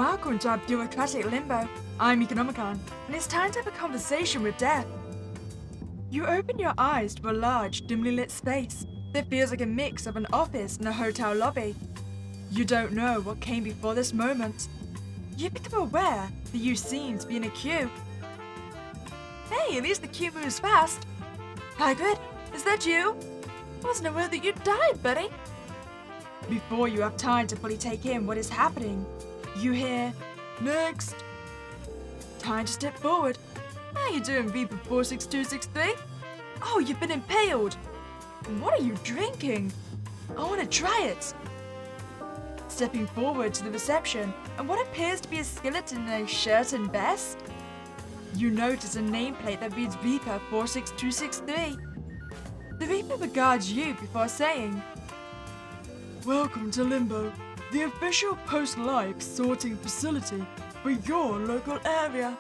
Welcome to our Bureaucratic limbo. I'm Meeka Nomicon, and it's time to have a conversation with death. You open your eyes to a large, dimly lit space that feels like a mix of an office and a hotel lobby. You don't know what came before this moment. You become aware that you seem to be in a queue. Hey, at least the queue moves fast. Hagrid, is that you? Wasn't aware that you died, buddy. Before you have time to fully take in what is happening, you hear, "Next." Time to step forward. How you doing, Viper 46263? Oh, you've been impaled. What are you drinking? I want to try it. Stepping forward to the reception and what appears to be a skeleton in a shirt and vest, you notice a nameplate that reads Reaper 46263. The Reaper regards you before saying, "Welcome to Limbo, the official post-life sorting facility for your local area.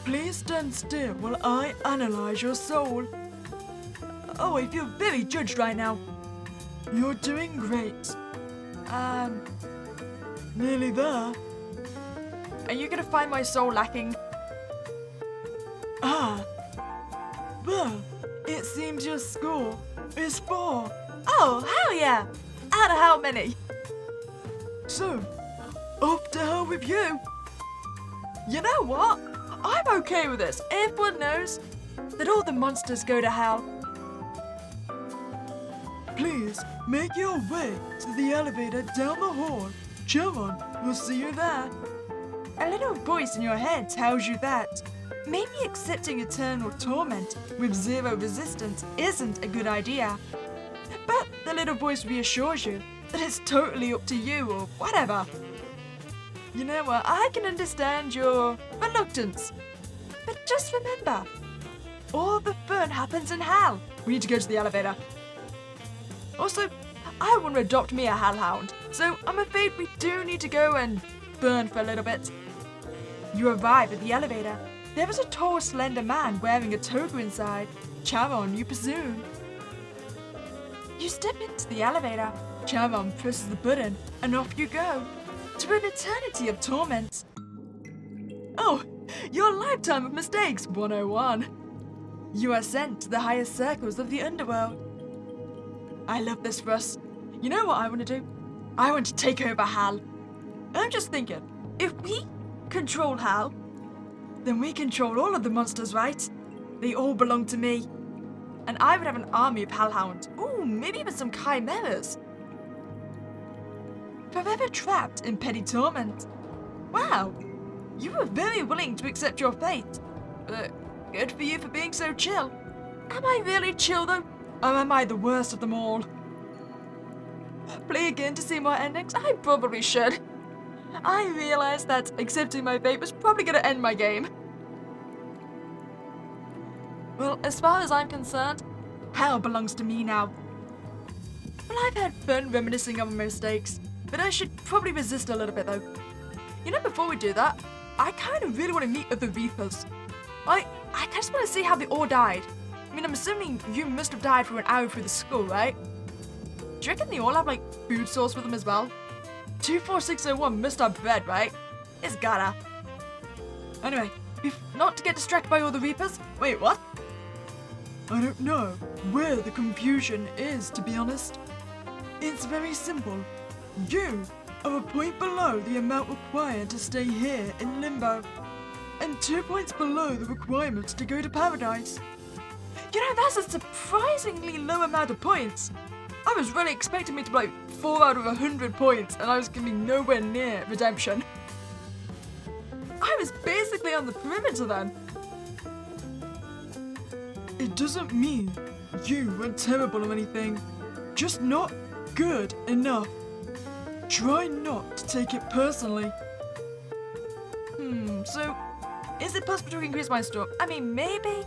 Please stand still while I analyze your soul." Oh, I feel very judged right now. You're doing great. Nearly there. Are you gonna find my soul lacking? Well, it seems your score is 4. Oh, hell yeah! Out of how many? So, off to hell with you. You know what? I'm okay with this. Everyone knows that all the monsters go to hell. Please make your way to the elevator down the hall. Charon will see you there. A little voice in your head tells you that maybe accepting eternal torment with zero resistance isn't a good idea. But the little voice reassures you that it's totally up to you or whatever. You know what, I can understand your reluctance. But just remember, all the fun happens in hell. We need to go to the elevator. Also, I want to adopt me a hellhound, so I'm afraid we do need to go and burn for a little bit. You arrive at the elevator. There is a tall, slender man wearing a toga inside. Charon, you presume. You step into the elevator. Charon presses the button, and off you go to an eternity of torment. Oh, your lifetime of mistakes 101. You are sent to the highest circles of the underworld. I love this for us. You know what I want to do? I want to take over Hal. I'm just thinking, if we control Hal, then we control all of the monsters, right? They all belong to me. And I would have an army of hellhounds. Ooh, maybe even some chimeras. Forever trapped in petty torment. Wow, you were very willing to accept your fate. Good for you for being so chill. Am I really chill though? Or am I the worst of them all? Play again to see more endings? I probably should. I realized that accepting my fate was probably going to end my game. Well, as far as I'm concerned, hell belongs to me now. Well, I've had fun reminiscing on my mistakes, but I should probably resist a little bit though. You know, before we do that, I kind of really want to meet with the Reapers. I just want to see how they all died. I mean, I'm assuming you must have died from an arrow through the skull, right? Do you reckon they all have, like, food source with them as well? 24601 must have bread, right? It's gotta. Anyway, not to get distracted by all the Reapers. Wait, what? I don't know where the confusion is, to be honest. It's very simple. You are a point below the amount required to stay here in Limbo, and 2 points below the requirements to go to Paradise. You know, that's a surprisingly low amount of points. I was really expecting me to be like 4 out of 100 points, and I was going to be nowhere near redemption. I was basically on the perimeter then. It doesn't mean you were terrible or anything, just not good enough. Try not to take it personally. So, is it possible to increase my score? I mean, maybe.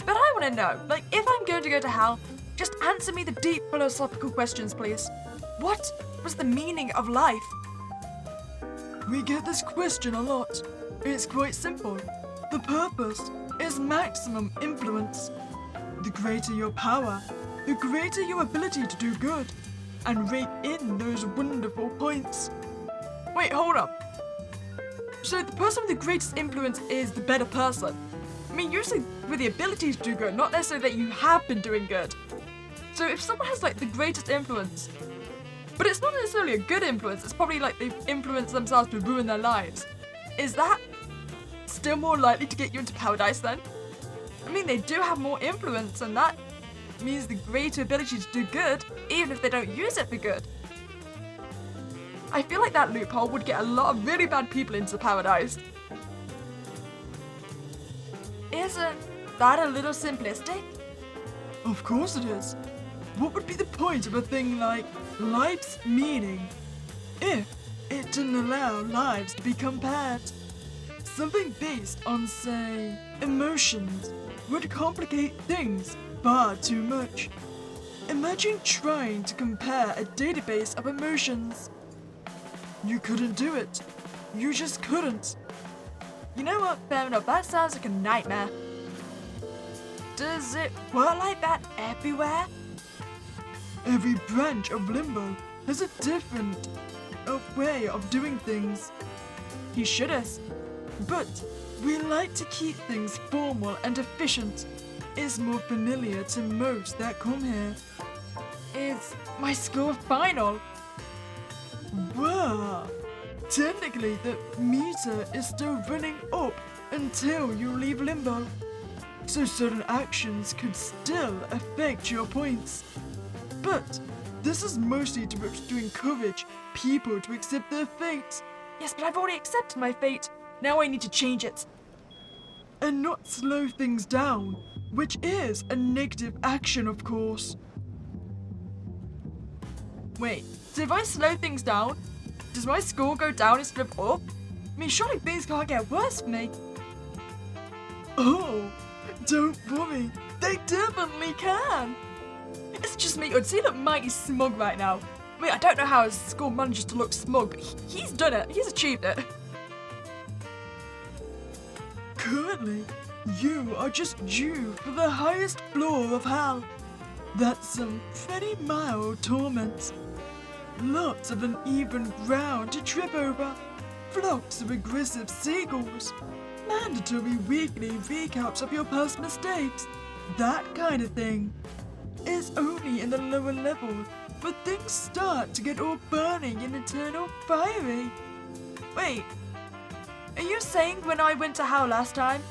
But I want to know, like, if I'm going to go to hell, just answer me the deep philosophical questions, please. What was the meaning of life? We get this question a lot. It's quite simple. The purpose is maximum influence. The greater your power, the greater your ability to do good, and rake in those wonderful points. Wait, hold up. So the person with the greatest influence is the better person. I mean, usually with the ability to do good, not necessarily that you have been doing good. So if someone has like the greatest influence, but it's not necessarily a good influence, it's probably like they've influenced themselves to ruin their lives. Is that still more likely to get you into paradise then? I mean, they do have more influence, and that means the greater ability to do good, even if they don't use it for good. I feel like that loophole would get a lot of really bad people into paradise. Isn't that a little simplistic? Of course it is. What would be the point of a thing like life's meaning if it didn't allow lives to be compared? Something based on, say, emotions would complicate things far too much. Imagine trying to compare a database of emotions. You couldn't do it. You just couldn't. You know what, fair enough, that sounds like a nightmare. Does it work like that everywhere? Every branch of Limbo has a different way of doing things. He should us. But we like to keep things formal and efficient. It's more familiar to most that come here. Is my score final? Well, technically the meter is still running up until you leave Limbo. So certain actions could still affect your points. But this is mostly to encourage people to accept their fate. Yes, but I've already accepted my fate. Now I need to change it. And not slow things down, which is a negative action, of course. Wait, so if I slow things down, does my score go down instead of up? I mean, surely things can't get worse for me. Oh, don't worry, they definitely can. It's just me. He look mighty smug right now. I mean, I don't know how his score manages to look smug, but he's done it. He's achieved it. Currently, you are just due for the highest floor of hell. That's some pretty mild torment. Lots of uneven ground to trip over, flocks of aggressive seagulls, mandatory weekly recaps of your past mistakes, that kind of thing. It's only in the lower levels where things start to get all burning and eternal fiery. Wait, are you saying when I went to hell last time,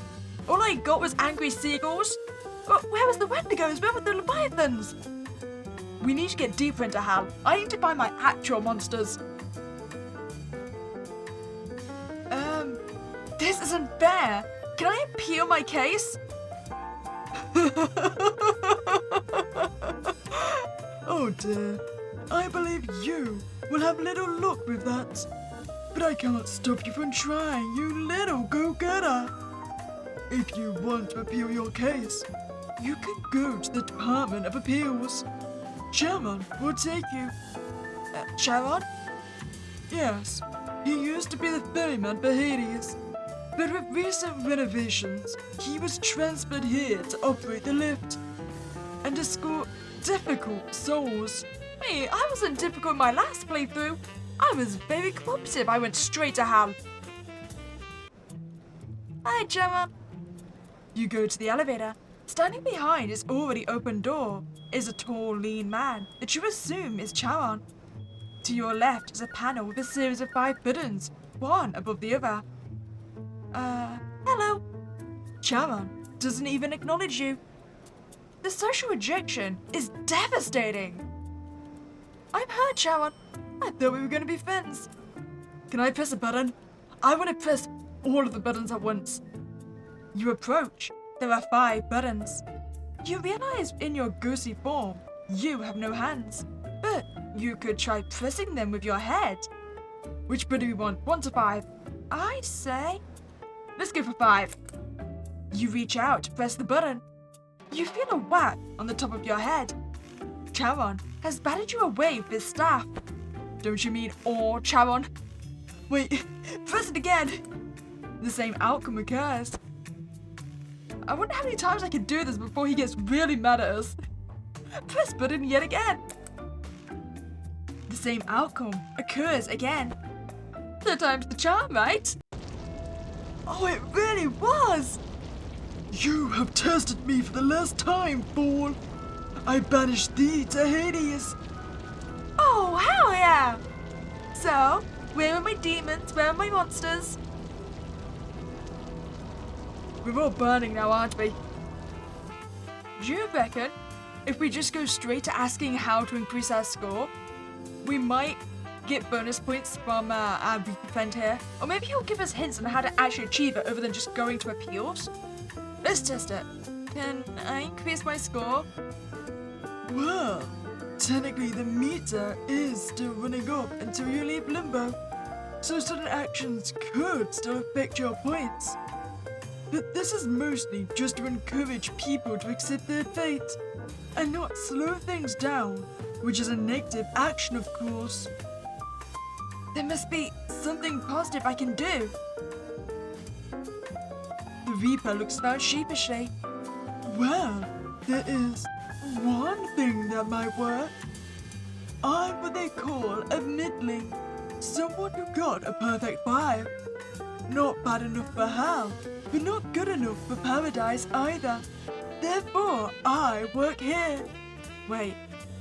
all I got was angry seagulls? Where was the Wendigos? Where were the Leviathans? We need to get deeper into hell. I need to find my actual monsters. This isn't fair. Can I appeal my case? Oh dear. I believe you will have little luck with that. But I can't stop you from trying, you little go-getter. If you want to appeal your case, you can go to the Department of Appeals. Charon will take you. Charon? Yes, he used to be the ferryman for Hades. But with recent renovations, he was transferred here to operate the lift and escort difficult souls. Hey, I wasn't difficult in my last playthrough. I was very cooperative. I went straight to hell. Hi, Charon. You go to the elevator. Standing behind his already open door is a tall, lean man that you assume is Charon. To your left is a panel with a series of 5 buttons, one above the other. Hello. Charon doesn't even acknowledge you. The social rejection is devastating. I'm hurt, Charon. I thought we were going to be friends. Can I press a button? I want to press all of the buttons at once. You approach. There are 5 buttons. You realize in your goosey form, you have no hands, but you could try pressing them with your head. Which button do we want? 1 to 5. I'd say, let's go for 5. You reach out to press the button. You feel a whack on the top of your head. Charon has batted you away with his staff. Don't you mean or Charon? Wait, press it again. The same outcome occurs. I wonder how many times I can do this before he gets really mad at us. Press button yet again. The same outcome occurs again. 3 times the charm, right? Oh, it really was! You have tested me for the last time, fool! I banish thee to Hades! Oh, hell yeah! So, where are my demons? Where are my monsters? We're all burning now, aren't we? Do you reckon if we just go straight to asking how to increase our score, we might get bonus points from our Reaper friend here? Or maybe he'll give us hints on how to actually achieve it other than just going to appeals? Let's test it. Can I increase my score? Well, technically the meter is still running up until you leave limbo, so certain actions could still affect your points. But this is mostly just to encourage people to accept their fate, and not slow things down, which is a negative action, of course. There must be something positive I can do. The Reaper looks about sheepishly. Well, there is one thing that might work. I'm what they call a middling, someone who got a perfect 5. Not bad enough for hell, but not good enough for paradise either. Therefore, I work here. Wait,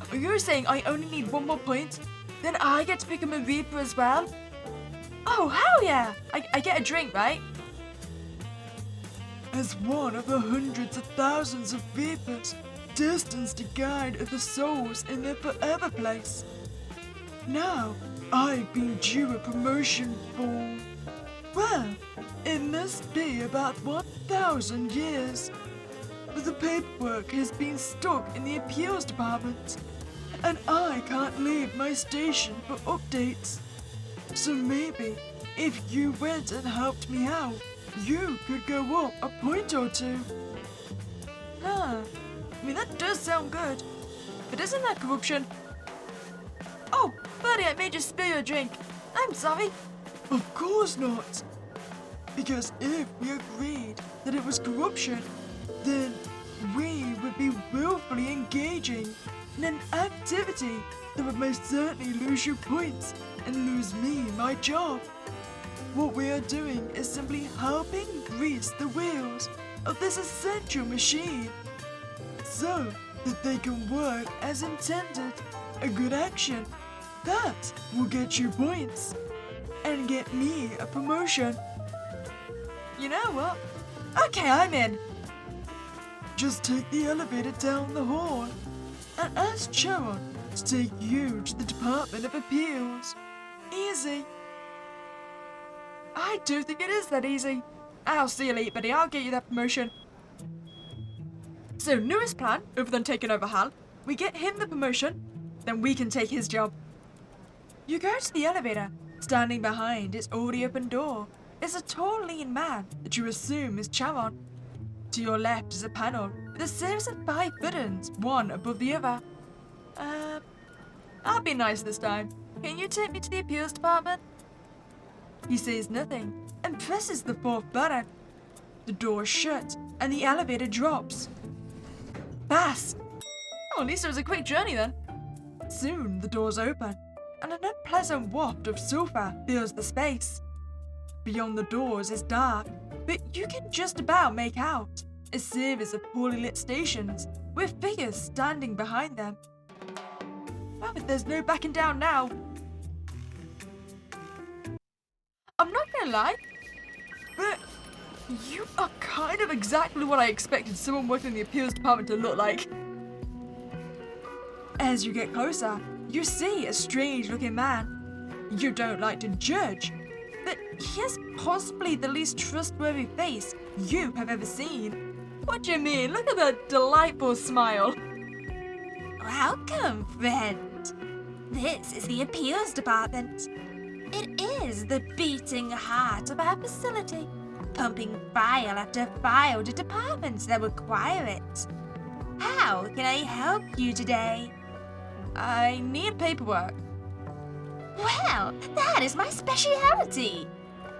are you saying I only need one more point? Then I get to become a Reaper as well? Oh, hell yeah! I get a drink, right? As one of the hundreds of thousands of Reapers destined to guide other souls in their forever place. Now, I've been due a promotion for... well, it must be about 1,000 years. But the paperwork has been stuck in the appeals department, and I can't leave my station for updates. So maybe, if you went and helped me out, you could go up a point or two. Huh. I mean, that does sound good. But isn't that corruption? Oh, buddy, I made you spill your drink. I'm sorry. Of course not. Because if we agreed that it was corruption, then we would be willfully engaging in an activity that would most certainly lose you points and lose me my job. What we are doing is simply helping grease the wheels of this essential machine so that they can work as intended. A good action that will get you points and get me a promotion. You know what? Okay, I'm in. Just take the elevator down the hall and ask Charon to take you to the Department of Appeals. Easy. I do think it is that easy. I'll see you later, buddy. I'll get you that promotion. So, newest plan, other than taking over Hal, we get him the promotion, then we can take his job. You go to the elevator. Standing behind its already open door is a tall, lean man that you assume is Charon. To your left is a panel with a series of 5 buttons, one above the other. I'll be nice this time. Can you take me to the appeals department? He says nothing and presses the 4th button. The door is shut and the elevator drops. Fast! Oh, at least it was a quick journey then. Soon the doors open and an unpleasant waft of sulfur fills the space. Beyond the doors is dark, but you can just about make out a series of poorly lit stations with figures standing behind them. Oh, but there's no backing down now. I'm not gonna lie, but you are kind of exactly what I expected someone working in the appeals department to look like. As you get closer, you see a strange looking man. You don't like to judge, but he has possibly the least trustworthy face you have ever seen. What do you mean? Look at that delightful smile. Welcome, friend. This is the appeals department. It is the beating heart of our facility, pumping file after file to departments that require it. How can I help you today? I need paperwork. Well, that is my speciality.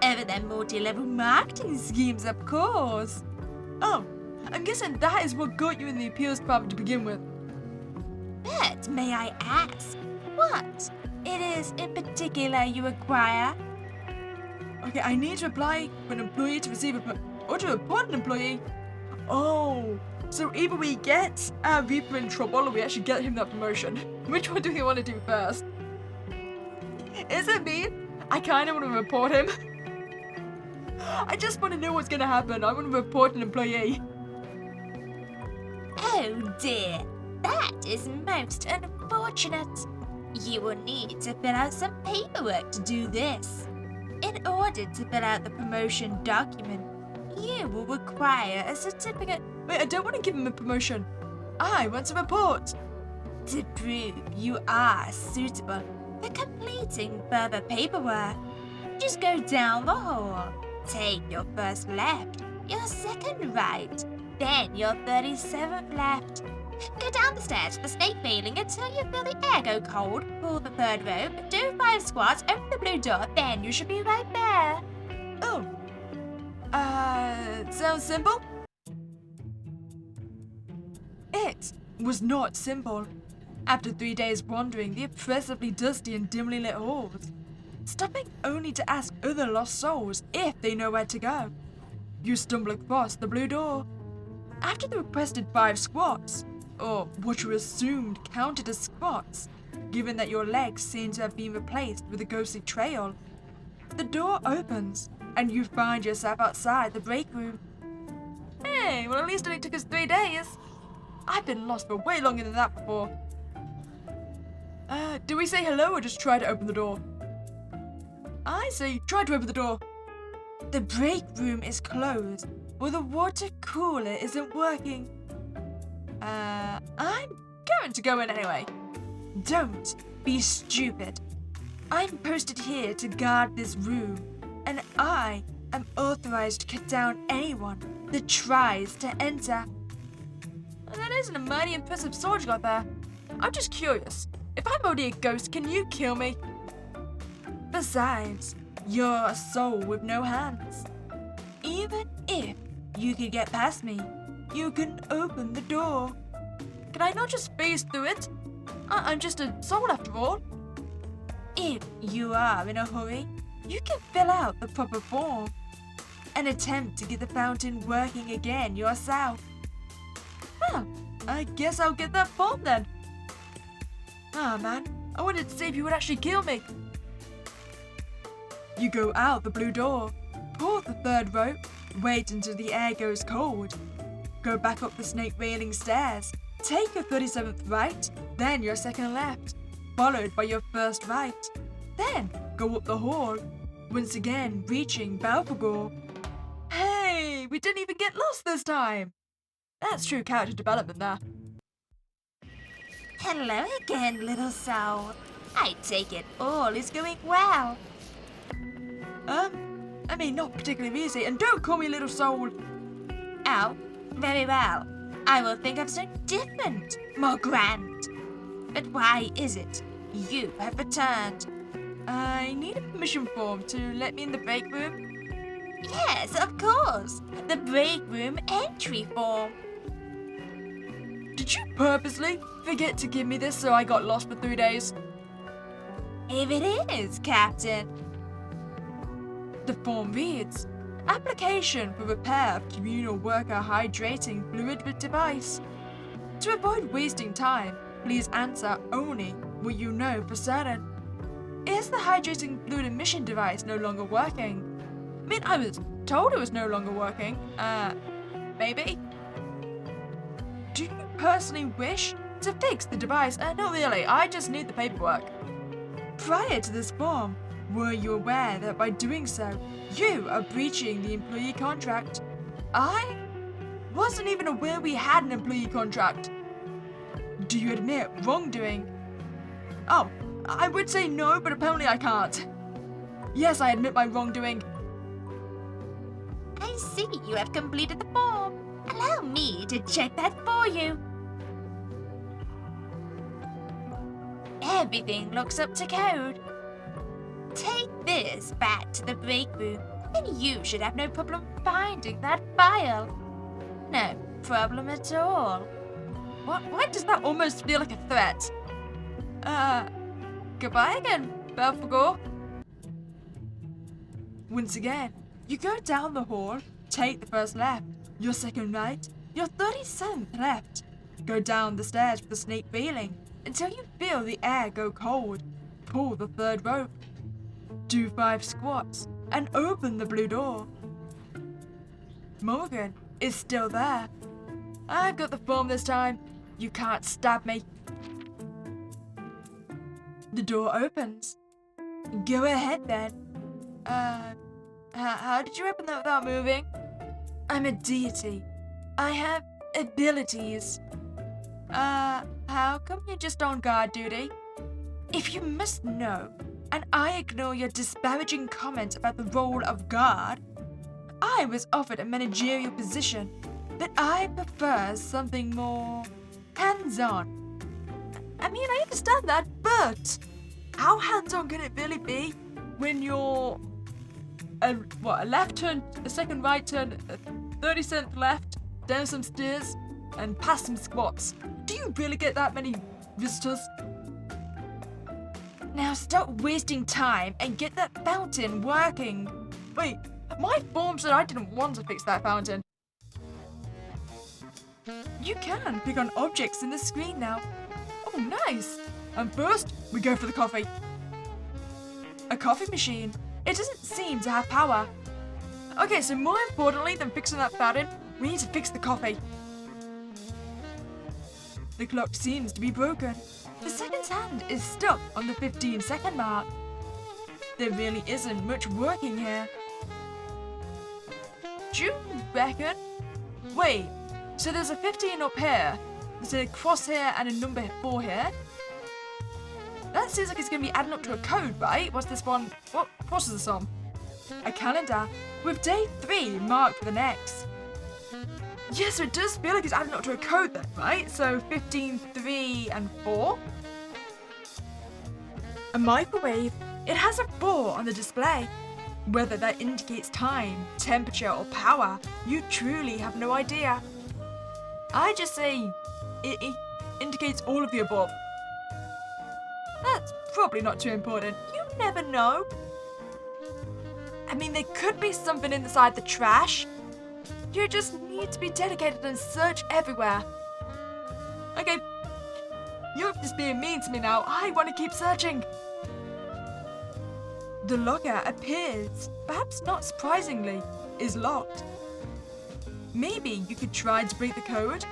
Other than multi-level marketing schemes, of course. Oh, I'm guessing that is what got you in the appeals department to begin with. But may I ask, what it is in particular you require? Okay, I need to apply for an employee to receive or to report an employee. Oh, so either we get Reaper in trouble or we actually get him that promotion. Which one do we want to do first? Is it me? I kind of want to report him. I just want to know what's going to happen. I want to report an employee. Oh dear, that is most unfortunate. You will need to fill out some paperwork to do this. In order to fill out the promotion document, you will require a certificate. Wait, I don't want to give him a promotion. I want to report. To prove you are suitable for completing further paperwork, just go down the hall. Take your first left, your second right, then your 37th left. Go down the stairs to the snake railing until you feel the air go cold. Pull the third rope, do 5 squats, open the blue door, then you should be right there. Oh. Sounds simple? It was not simple. After 3 days wandering the oppressively dusty and dimly lit halls, stopping only to ask other lost souls if they know where to go, you stumble across the blue door. After the requested 5 squats, or what you assumed counted as squats, given that your legs seem to have been replaced with a ghostly trail, the door opens and you find yourself outside the break room. Hey, well at least it only took us 3 days. I've been lost for way longer than that before. Do we say hello or just try to open the door? I say try to open the door. The break room is closed, or the water cooler isn't working. I'm going to go in anyway. Don't be stupid. I'm posted here to guard this room, and I am authorized to cut down anyone that tries to enter. Well, that isn't a mighty impressive sword you got there. I'm just curious. If I'm already a ghost, can you kill me? Besides, you're a soul with no hands. Even if you could get past me, you can open the door. Can I not just phase through it? I'm just a soul after all. If you are in a hurry, you can fill out the proper form and attempt to get the fountain working again yourself. Well, I guess I'll get that form then. Ah, man, I wanted to see if you would actually kill me. You go out the blue door, pull the third rope, wait until the air goes cold. Go back up the snake railing stairs, take your 37th right, then your second left, followed by your first right. Then go up the hall, once again reaching Belphegor. Hey, we didn't even get lost this time. That's true character development there. Hello again, little soul. I take it all is going well. I mean, not particularly easy, and don't call me little soul. Oh, very well. I will think of something different, more grand. But why is it you have returned? I need a permission form to let me in the break room. Yes, of course. The break room entry form. Did you purposely forget to give me this so I got lost for 3 days? Here it is, Captain. The form reads, application for repair of communal worker hydrating fluid device. To avoid wasting time, please answer only what you know for certain. Is the hydrating fluid emission device no longer working? I mean, I was told it was no longer working. Maybe? Do you personally wish to fix the device? Not really, I just need the paperwork. Prior to this form, were you aware that by doing so, you are breaching the employee contract? I wasn't even aware we had an employee contract. Do you admit wrongdoing? Oh, I would say no, but apparently I can't. Yes, I admit my wrongdoing. I see you have completed the form. Allow me to check that for you. Everything looks up to code. Take this back to the break room, and you should have no problem finding that file. No problem at all. Why does that almost feel like a threat? Goodbye again, Belphegor. Once again, you go down the hall, take the first left, your second right, your 37th left. Go down the stairs with a snake feeling until you feel the air go cold. Pull the third rope. Do 5 squats and open the blue door. Morgan is still there. I've got the form this time. You can't stab me. The door opens. Go ahead then. How did you open that without moving? I'm a deity. I have abilities. How come you're just on guard duty? If you must know, and I ignore your disparaging comment about the role of guard, I was offered a managerial position, but I prefer something more hands-on. I mean, I understand that, but how hands-on can it really be when you're a left turn, a second right turn, a 30th left, down some stairs, and past some squats? Do you really get that many visitors? Now stop wasting time and get that fountain working. Wait, my form said I didn't want to fix that fountain. You can pick on objects in the screen now. Oh, nice. And first, we go for the coffee. A coffee machine. It doesn't seem to have power. Okay, so more importantly than fixing that fountain, we need to fix the coffee. The clock seems to be broken. The seconds hand is stuck on the 15-second mark. There really isn't much working here. Do you reckon? Wait, so there's a 15 up here, there's a cross here and a number 4 here? That seems like it's going to be adding up to a code, right? What's this one? What is this on? A calendar with day 3 marked with an X. Yeah, so it does feel like it's adding up to a code then, right? So 15, 3, and 4. A microwave. It has a 4 on the display. Whether that indicates time, temperature, or power, you truly have no idea. I just say it indicates all of the above. That's probably not too important. You never know. I mean, there could be something inside the trash. You just need to be dedicated and search everywhere. Okay, you're just being mean to me now. I want to keep searching. The locker appears, perhaps not surprisingly, is locked. Maybe you could try to break the code?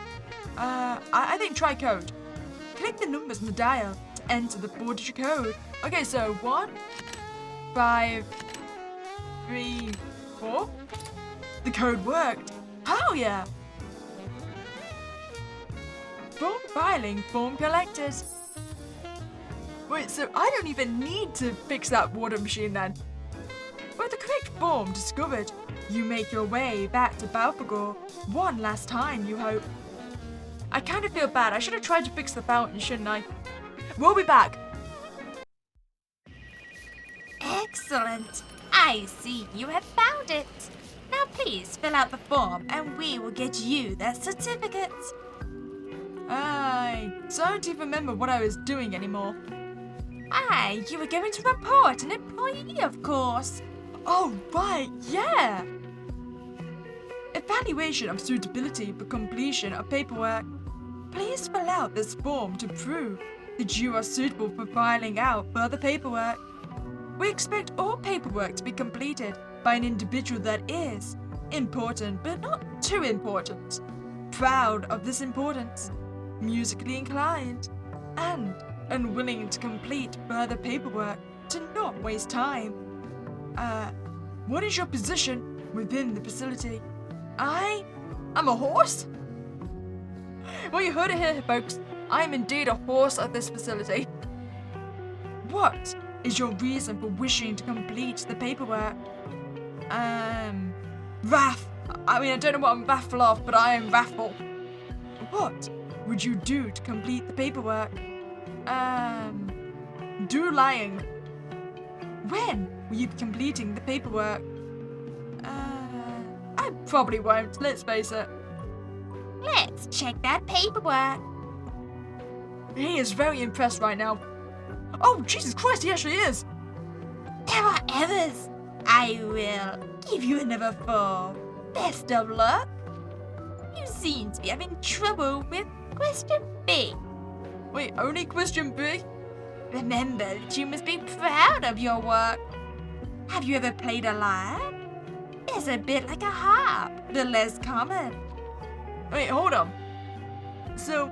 I think try code. Click the numbers on the dial to enter the 4-digit code. Okay, so 1, 5, 3, 4. The code worked. Hell yeah! Form filing, form collected. Wait, so I don't even need to fix that water machine then? With the correct form discovered, you make your way back to Balfagor one last time, you hope. I kind of feel bad. I should have tried to fix the fountain, shouldn't I? We'll be back. Excellent. I see you have found it. Now please fill out the form and we will get you that certificate. I don't even remember what I was doing anymore. You were going to report an employee, of course. Oh, right, yeah. Evaluation of suitability for completion of paperwork. Please fill out this form to prove that you are suitable for filing out further paperwork. We expect all paperwork to be completed by an individual that is important, but not too important, proud of this importance, musically inclined, and unwilling to complete further paperwork to not waste time. What is your position within the facility? I'm a horse? Well, you heard it here, folks. I am indeed a horse at this facility. What is your reason for wishing to complete the paperwork? Wrath. I mean, I don't know what I'm wrathful of, but I am wrathful. What would you do to complete the paperwork? Do lying. When will you be completing the paperwork? I probably won't, let's face it. Let's check that paperwork. He is very impressed right now. Oh, Jesus Christ, he actually is. There are errors. I will give you another 4. Best of luck. You seem to be having trouble with question B. Wait, only question B? Remember that you must be proud of your work. Have you ever played a lyre? It's a bit like a harp, but less common. Wait, hold on. So,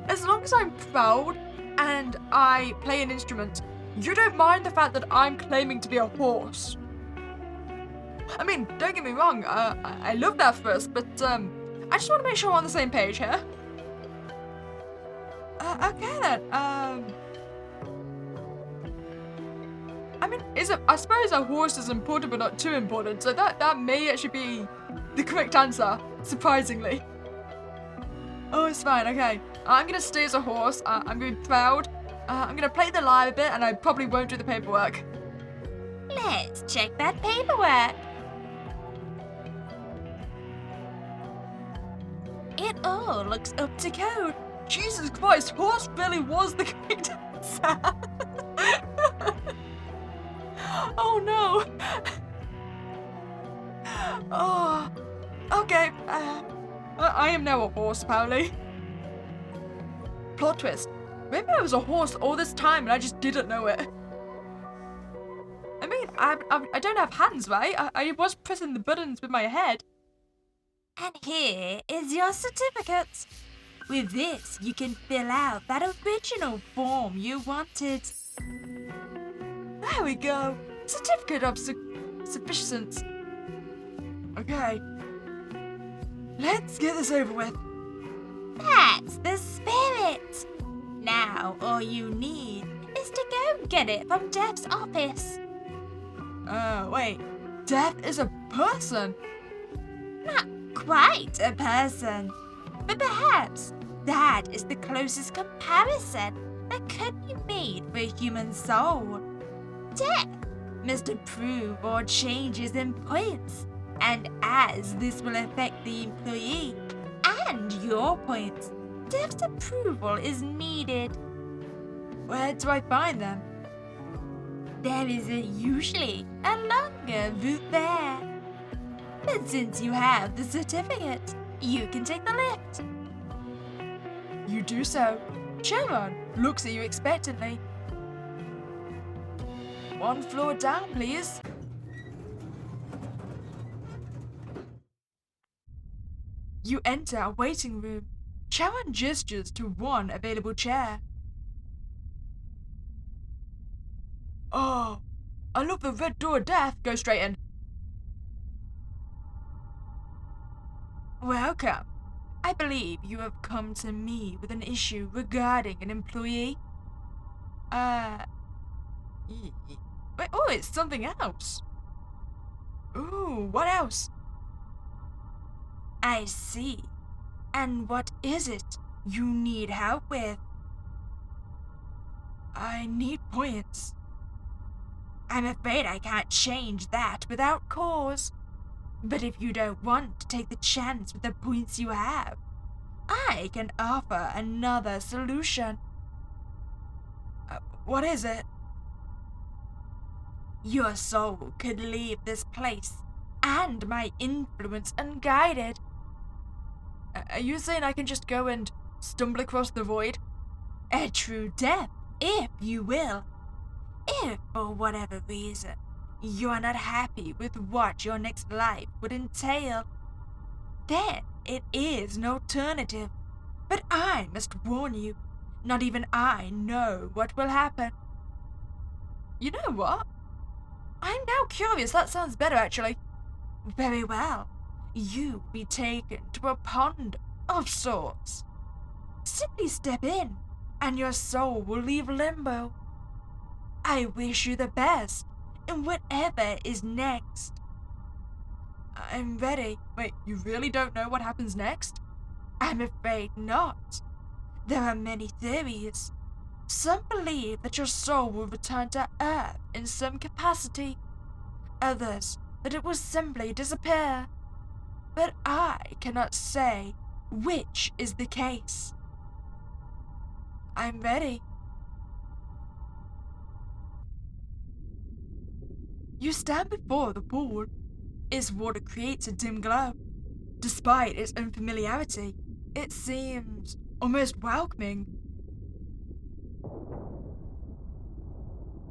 as long as I'm proud and I play an instrument, you don't mind the fact that I'm claiming to be a horse? I mean, don't get me wrong, I love that first, but I just want to make sure we're on the same page here. Okay then, I mean, I suppose a horse is important but not too important, so that may actually be the correct answer, surprisingly. Oh, it's fine, okay. I'm gonna stay as a horse, I'm gonna be proud, I'm gonna play the lyre a bit, and I probably won't do the paperwork. Let's check that paperwork. It all looks up to code. Jesus Christ, horse really was the correct answer. Oh no. Oh, okay. I am now a horse, apparently. Plot twist. Maybe I was a horse all this time and I just didn't know it. I mean, I don't have hands, right? I was pressing the buttons with my head. And here is your certificate. With this, you can fill out that original form you wanted. There we go. Certificate of sufficiency. Okay. Let's get this over with. That's the spirit. Now all you need is to go get it from Death's office. Wait. Death is a person? Not quite a person, but perhaps that is the closest comparison that could be made for a human soul. Death must approve all changes in points, and as this will affect the employee and your points, Death's approval is needed. Where do I find them? There is usually a longer route there. But since you have the certificate, you can take the lift. You do so. Chairman looks at you expectantly. 1 floor down, please. You enter a waiting room. Chairman gestures to one available chair. Oh, I love the red door of death. Go straight in. Welcome. I believe you have come to me with an issue regarding an employee. Wait, oh, it's something else. Ooh, what else? I see. And what is it you need help with? I need points. I'm afraid I can't change that without cause. But if you don't want to take the chance with the points you have, I can offer another solution. What is it? Your soul could leave this place and my influence unguided. Are you saying I can just go and stumble across the void? A true death, if you will. If, for whatever reason, you are not happy with what your next life would entail, then it is an alternative. But I must warn you, not even I know what will happen. You know what? I'm now curious. That sounds better, actually. Very well. You be taken to a pond of sorts. Simply step in, and your soul will leave limbo. I wish you the best in whatever is next. I'm ready. Wait, you really don't know what happens next? I'm afraid not. There are many theories. Some believe that your soul will return to Earth in some capacity. Others, that it will simply disappear. But I cannot say which is the case. I'm ready. You stand before the pool. Its water creates a dim glow. Despite its unfamiliarity, it seems almost welcoming.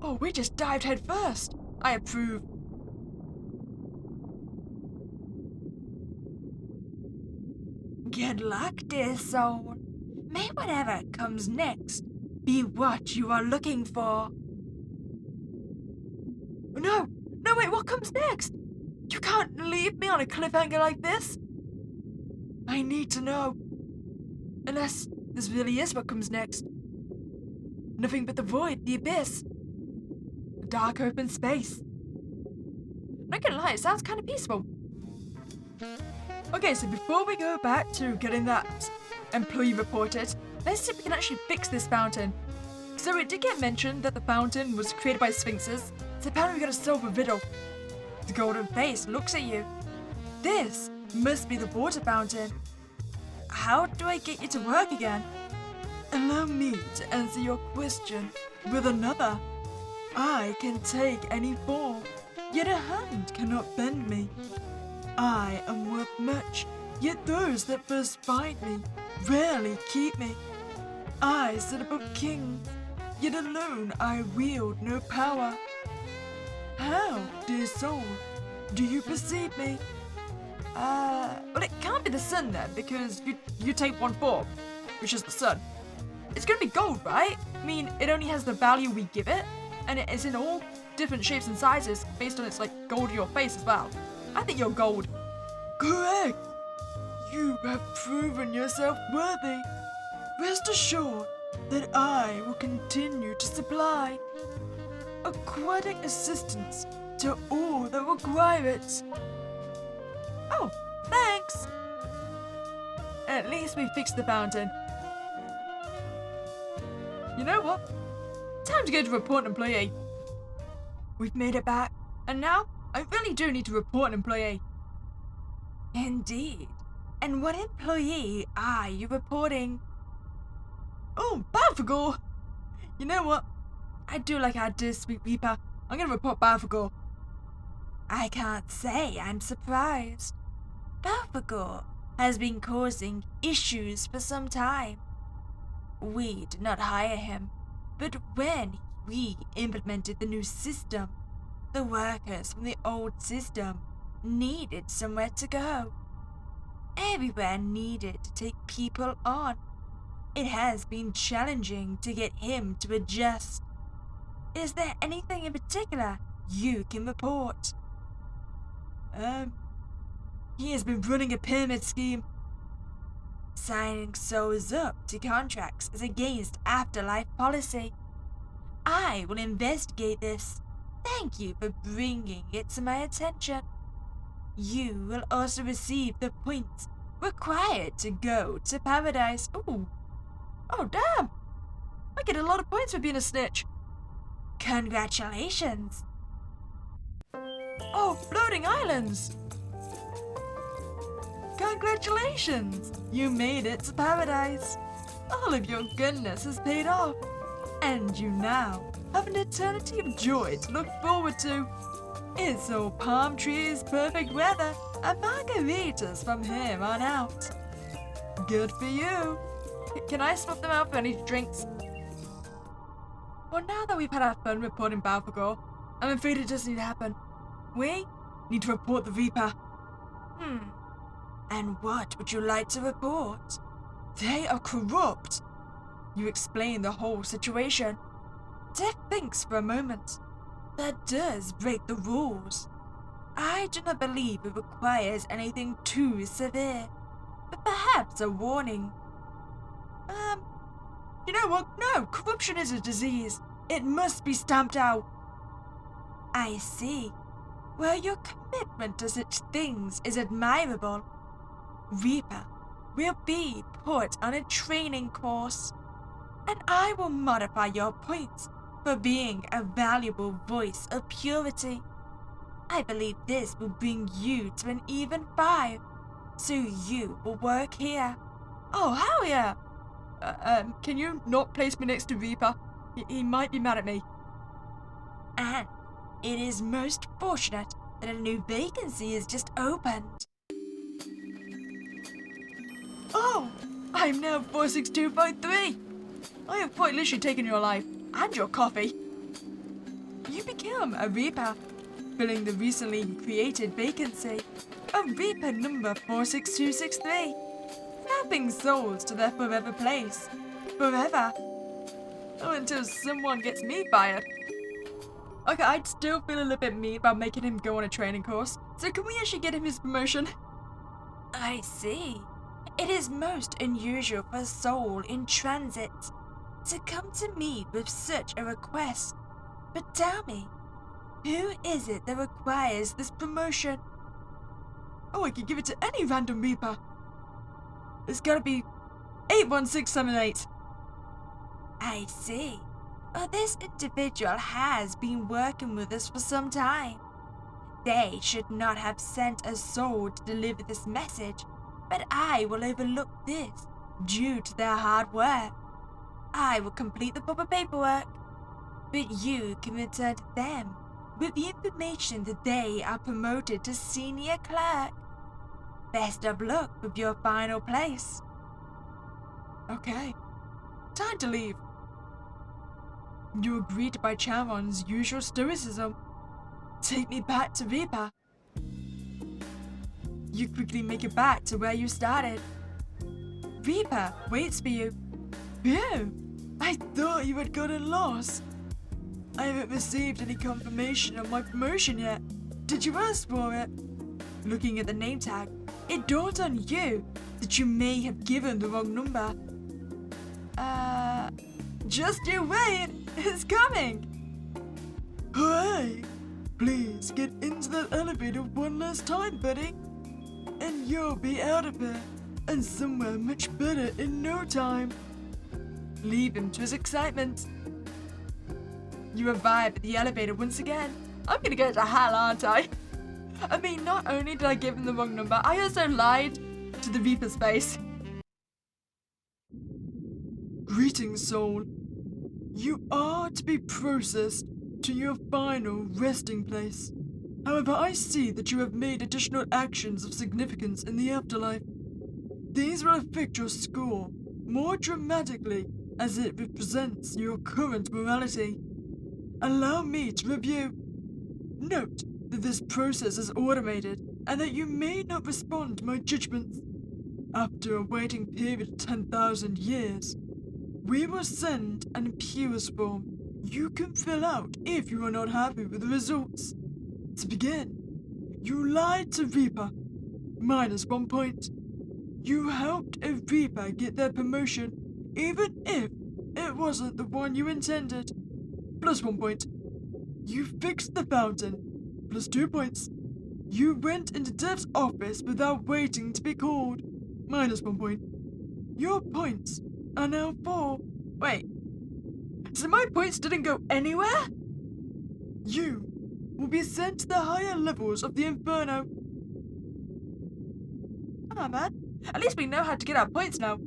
Oh, we just dived head first. I approve. Good luck, dear soul. May whatever comes next be what you are looking for. No, wait, what comes next? You can't leave me on a cliffhanger like this. I need to know. Unless this really is what comes next. Nothing but the void, the abyss. A dark open space. Not gonna lie, it sounds kind of peaceful. Okay, so before we go back to getting that employee reported, let's see if we can actually fix this fountain. So it did get mentioned that the fountain was created by sphinxes, so apparently we gotta solve a riddle. The golden face looks at you. This must be the water fountain. How do I get you to work again? Allow me to answer your question with another. I can take any form, yet a hand cannot bend me. I am worth much, yet those that first find me rarely keep me. I sit above kings, yet alone I wield no power. How, dear soul, do you perceive me? Well, it can't be the sun then, because you take one form, which is the sun. It's gonna be gold, right? I mean, it only has the value we give it, and it is in all different shapes and sizes based on its, gold in your face as well. I think you're gold. Correct! You have proven yourself worthy. Rest assured that I will continue to supply aquatic assistance to all that require it. Oh, thanks! At least we fixed the fountain. You know what? Time to go to report an employee. We've made it back, and now I really do need to report an employee. Indeed. And what employee are you reporting? Oh, Balfagor! You know what? I do like our dear sweet Reaper. I'm gonna report Balfagor. I can't say I'm surprised. Balfagor has been causing issues for some time. We did not hire him, but when we implemented the new system, the workers from the old system needed somewhere to go. Everywhere needed to take people on. It has been challenging to get him to adjust. Is there anything in particular you can report? He has been running a pyramid scheme. Signing souls up to contracts is against afterlife policy. I will investigate this. Thank you for bringing it to my attention. You will also receive the points required to go to paradise. Ooh. Oh, damn. I get a lot of points for being a snitch. Congratulations. Oh, floating islands. Congratulations. You made it to paradise. All of your goodness has paid off. And you now have an eternity of joy to look forward to. It's all palm trees, perfect weather, and margaritas from here on out. Good for you. Can I swap them out for any drinks? Well, now that we've had our fun reporting Balfagor, I'm afraid it does need to happen. We need to report the Reaper. And what would you like to report? They are corrupt. You explain the whole situation. Death thinks for a moment. That does break the rules. I do not believe it requires anything too severe, but perhaps a warning. You know what? No, corruption is a disease. It must be stamped out. I see. Well, your commitment to such things is admirable. Reaper will be put on a training course, and I will modify your points for being a valuable voice of purity. I believe this will bring you to an even 5, so you will work here. Oh, hell yeah! Can you not place me next to Reaper? He might be mad at me. And It is most fortunate that a new vacancy is just opened. Oh, I'm now 46253. I have quite literally taken your life and your coffee. You become a Reaper, filling the recently created vacancy of Reaper number 46263, helping souls to their forever place. Forever. Oh, until someone gets me fired. Okay, I'd still feel a little bit mean about making him go on a training course, so can we actually get him his promotion? I see. It is most unusual for a soul in transit to come to me with such a request. But tell me, who is it that requires this promotion? Oh, I could give it to any random Reaper. It's gotta be 81678. I see. Oh, this individual has been working with us for some time. They should not have sent a soul to deliver this message, but I will overlook this due to their hard work. I will complete the proper paperwork, but you can return to them with the information that they are promoted to senior clerk. Best of luck with your final place. Okay, time to leave. You are greeted by Charon's usual stoicism. Take me back to Reaper. You quickly make it back to where you started. Reaper waits for you. Phew! I thought you had gotten lost. I haven't received any confirmation of my promotion yet. Did you ask for it? Looking at the name tag, it dawned on you that you may have given the wrong number. Just you wait, it's coming. Hey, please get into that elevator one last time, buddy. And you'll be out of here, and somewhere much better in no time. Leave him to his excitement. You arrive at the elevator once again. I'm gonna go to hell, aren't I? I mean, not only did I give him the wrong number, I also lied to the Reaper's face. Greetings, soul. You are to be processed to your final resting place. However, I see that you have made additional actions of significance in the afterlife. These will affect your score more dramatically as it represents your current morality. Allow me to review. Note that this process is automated and that you may not respond to my judgments. After a waiting period of 10,000 years, we will send an appeals form you can fill out if you are not happy with the results. To begin, you lied to Reaper, -1 point. You helped a Reaper get their promotion even if it wasn't the one you intended, +1 point. You fixed the fountain, +2 points. You went into Dev's office without waiting to be called, -1 point. Your points are now 4. Wait, so my points didn't go anywhere? You will be sent to the higher levels of the Inferno. Ah, man, at least we know how to get our points now.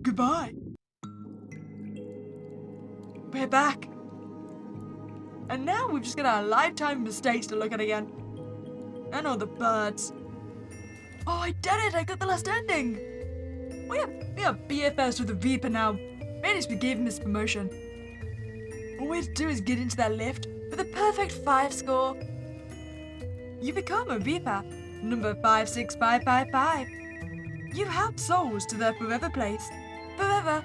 Goodbye. We're back. And now we've just got our lifetime mistakes to look at again. And all the birds. Oh, I did it! I got the last ending! We are BFFs with the Reaper now. Managed to give him his promotion. All we have to do is get into that lift with a perfect 5 score. You become a Reaper, number 56555. You help souls to their forever place, forever,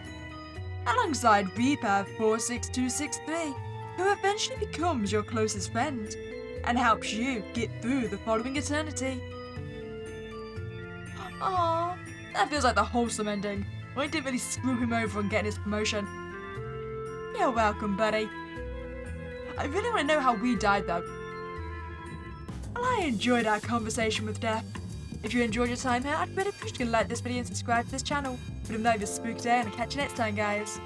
alongside Reaper 46263, who eventually becomes your closest friend and helps you get through the following eternity. Aww, that feels like the wholesome ending. I didn't really screw him over on getting his promotion. You're welcome, buddy. I really want to know how we died, though. Well, I enjoyed our conversation with Death. If you enjoyed your time here, I'd really appreciate you to like this video and subscribe to this channel. But have a spooky day, and I'll catch you next time, guys.